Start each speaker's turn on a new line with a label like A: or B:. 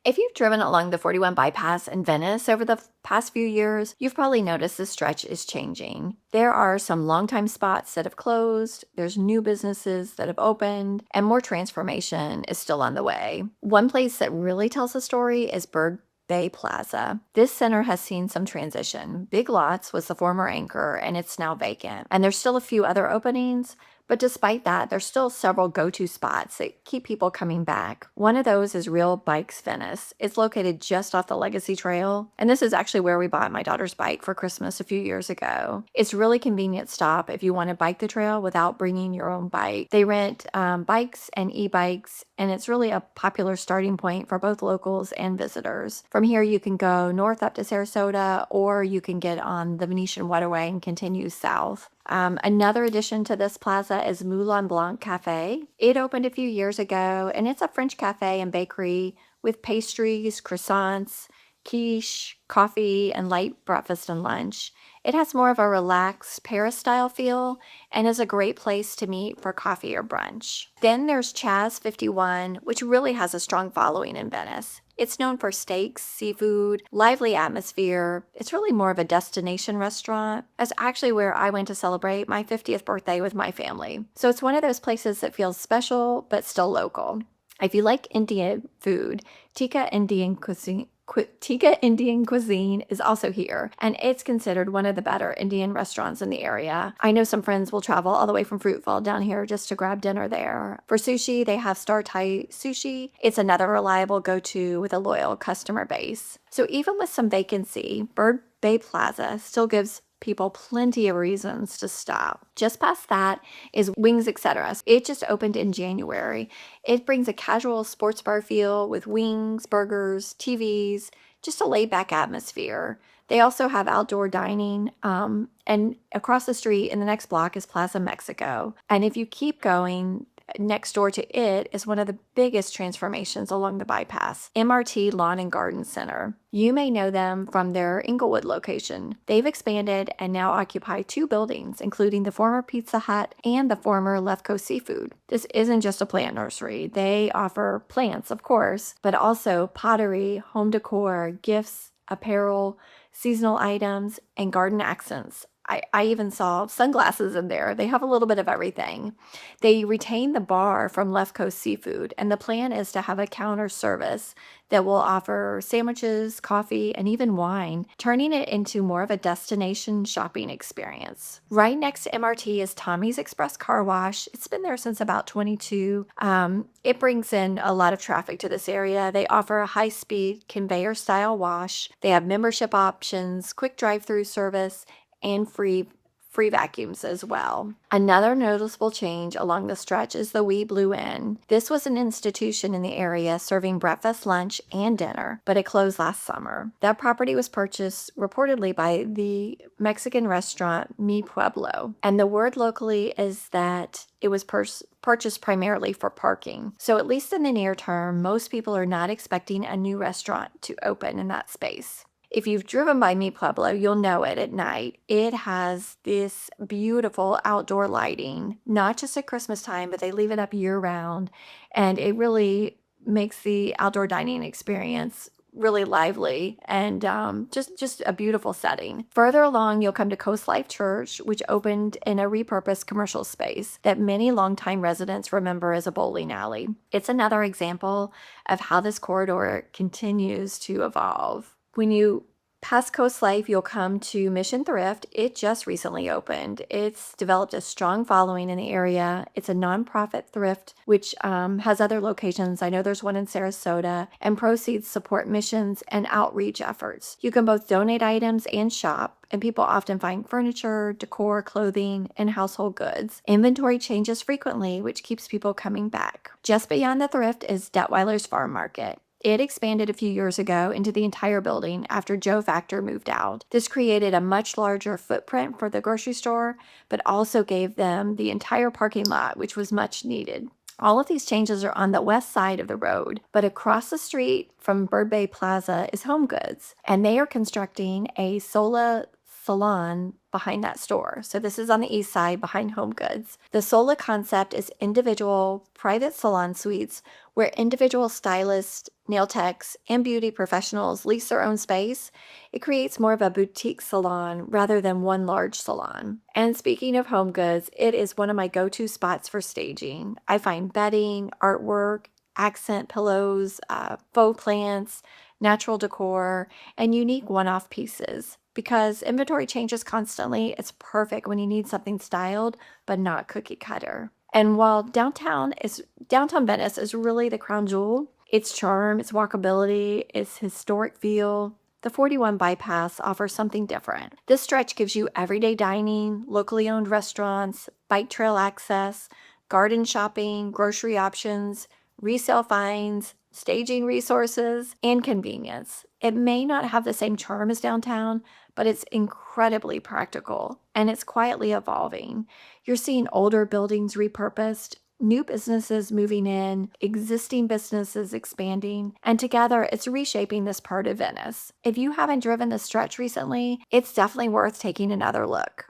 A: If you've driven along the 41 bypass in Venice over the past few years, you've probably noticed this stretch is changing. There are some longtime spots that have closed, there's new businesses that have opened, and more transformation is still on the way. One place that really tells a story is Bird Bay Plaza. This center has seen some transition. Big Lots was the former anchor and it's now vacant. And there's still a few other openings, but despite that, there's still several go-to spots that keep people coming back. One of those is Real Bikes Venice. It's located just off the Legacy Trail, and this is actually where we bought my daughter's bike for Christmas a few years ago. It's a really convenient stop if you want to bike the trail without bringing your own bike. They rent bikes and e-bikes, and it's really a popular starting point for both locals and visitors. From here, you can go north up to Sarasota, or you can get on the Venetian Waterway and continue south. Another addition to this plaza is Moulin Blanc Cafe. It opened a few years ago, and it's a French cafe and bakery with pastries, croissants, quiche, coffee, and light breakfast and lunch. It has more of a relaxed Paris-style feel and is a great place to meet for coffee or brunch. Then there's Chaz 51, which really has a strong following in Venice. It's known for steaks, seafood, lively atmosphere. It's really more of a destination restaurant. That's actually where I went to celebrate my 50th birthday with my family. So it's one of those places that feels special but still local. If you like Indian food, Tikka Indian cuisine is also here, and it's considered one of the better Indian restaurants in the area. I know some friends will travel all the way from Fruitvale down here just to grab dinner there. For sushi, they have Star Thai Sushi. It's another reliable go-to with a loyal customer base. So even with some vacancy, Bird Bay Plaza still gives people plenty of reasons to stop. Just past that is Wings Etc. It just opened in January. It brings a casual sports bar feel with wings, burgers, TVs, just a laid-back atmosphere. They also have outdoor dining, and across the street in the next block is Plaza Mexico. And if you keep going, next door to it is one of the biggest transformations along the bypass, MRT Lawn and Garden Center. You may know them from their Inglewood location. They've expanded and now occupy 2 buildings, including the former Pizza Hut and the former Lefko Seafood. This isn't just a plant nursery. They offer plants, of course, but also pottery, home decor, gifts, apparel, seasonal items, and garden accents. I even saw sunglasses in there. They have a little bit of everything. They retain the bar from Lefko Seafood, and the plan is to have a counter service that will offer sandwiches, coffee, and even wine, turning it into more of a destination shopping experience. Right next to MRT is Tommy's Express Car Wash. It's been there since about 22. It brings in a lot of traffic to this area. They offer a high-speed conveyor-style wash. They have membership options, quick drive-through service, and free vacuums as well. Another noticeable change along the stretch is the Wee Blue Inn. This was an institution in the area serving breakfast, lunch, and dinner, but it closed last summer. That property was purchased reportedly by the Mexican restaurant Mi Pueblo, and the word locally is that it was purchased primarily for parking. So at least in the near term, most people are not expecting a new restaurant to open in that space. If you've driven by Mi Pueblo, you'll know it at night. It has this beautiful outdoor lighting, not just at Christmas time, but they leave it up year-round, and it really makes the outdoor dining experience really lively and just a beautiful setting. Further along, you'll come to Coast Life Church, which opened in a repurposed commercial space that many longtime residents remember as a bowling alley. It's another example of how this corridor continues to evolve. When you pass Coast Life, you'll come to Mission Thrift. It just recently opened. It's developed a strong following in the area. It's a nonprofit thrift, which has other locations. I know there's one in Sarasota, and proceeds support missions and outreach efforts. You can both donate items and shop, and people often find furniture, decor, clothing, and household goods. Inventory changes frequently, which keeps people coming back. Just beyond the thrift is Detweiler's Farm Market. It expanded a few years ago into the entire building after Joe Factor moved out. This created a much larger footprint for the grocery store, but also gave them the entire parking lot, which was much needed. All of these changes are on the west side of the road, but across the street from Bird Bay Plaza is Home Goods, and they are constructing a salon behind that store. So this is on the east side behind Home Goods. The Sola concept is individual private salon suites where individual stylists, nail techs, and beauty professionals lease their own space. It creates more of a boutique salon rather than one large salon. And speaking of Home Goods, it is one of my go-to spots for staging. I find bedding, artwork, accent pillows, faux plants, natural decor, and unique one-off pieces. Because inventory changes constantly, it's perfect when you need something styled but not cookie cutter. And while downtown Venice is really the crown jewel, its charm, its walkability, its historic feel, the 41 bypass offers something different. This stretch gives you everyday dining, locally owned restaurants, bike trail access, garden shopping, grocery options, resale finds, staging resources, and convenience. It may not have the same charm as downtown, but it's incredibly practical and it's quietly evolving. You're seeing older buildings repurposed, new businesses moving in, existing businesses expanding, and together it's reshaping this part of Venice. If you haven't driven this stretch recently, it's definitely worth taking another look.